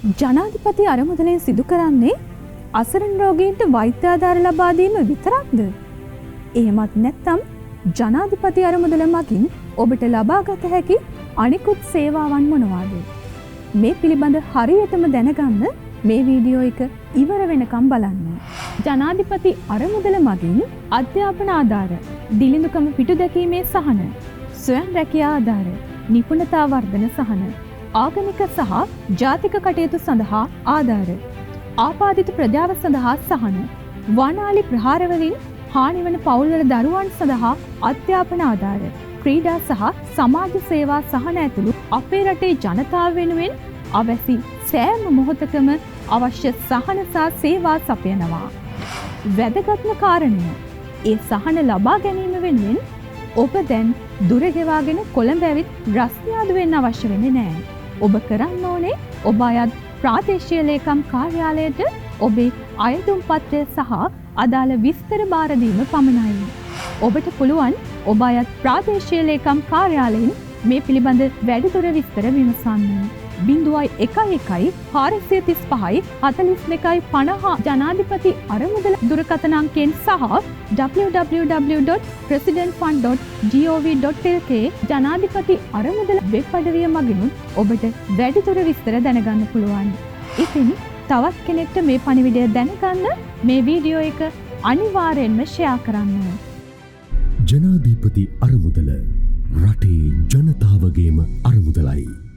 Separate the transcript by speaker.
Speaker 1: ජනාධිපති අරමුදලෙන් සිදු කරන්නේ අසරණ රෝගීන්ට වෛද්‍ය ආධාර ලබා දීම විතරක්ද? එහෙමත් නැත්නම් ජනාධිපති අරමුදල මගින් ඔබට ලබාගත හැකි අනිකුත් සේවාවන් මොනවාද? මේ පිළිබඳ හරියටම දැනගන්න මේ වීඩියෝ එක ඉවර වෙනකම් බලන්න. ජනාධිපති අරමුදල මගින් අධ්‍යාපන ආධාර, දිළිඳුකම පිටු දැකීමේ සහන, ස්වයං රැකියා ආධාර, නිපුණතා වර්ධන සහන, ආගමික සහ ජාතික කටයුතු සඳහා ආධාර, ආපාදිත ප්‍රජාව සඳහා සහන, වනාලි ප්‍රහාරවලින් හානිවන පවුල්වල දරුවන් සඳහා අධ්‍යාපන ආධාර, ක්‍රීඩා සහ සමාජ සේවා සහන ඇතුළු අපේ රටේ ජනතාව වෙනුවෙන් අවැසි සෑම මොහොතකම අවශ්‍ය සහන සහ සේවා සපයනවා. වැදගත්ම කාරණය, ඒ සහන ලබා ගැනීම වෙනුවෙන් ඔබ දැන් දුර ගෙවාගෙන කොළඹ ඇවිත් රස්තියාදු වෙන්න අවශ්‍ය වෙන්නේ නැහැ. ඔබ කරන්න ඕනේ ඔබ අයත් ප්‍රාදේශීය ලේකම් කාර්යාලයට ඔබේ අයදුම් පත්‍රය සහ අදාළ විස්තර බාර දීම පමණයි. ඔබට පුළුවන් ඔබ අයත් ප්‍රාදේශීය ලේකම් කාර්යාලයෙන් මේ පිළිබඳ වැඩිදුර විස්තර විමසන්න. 01 435 42 ජනාධිපති අරමුදල දුරකථන අංකයෙන් සහ www.presidentfund.gov.lk ජනාධිපති අරමුදල වෙබ් අඩවිය මගිනුත් ඔබට වැඩිදුර විස්තර දැනගන්න පුළුවන්. ඉතින් තවත් කෙනෙක්ට මේ පණිවිඩය දැනගන්න මේ වීඩියෝ එක අනිවාර්යෙන්ම ෂෙයා කරන්න.
Speaker 2: ජනාධිපති අරමුදල රටේ ජනතාවගේම අරමුදලයි.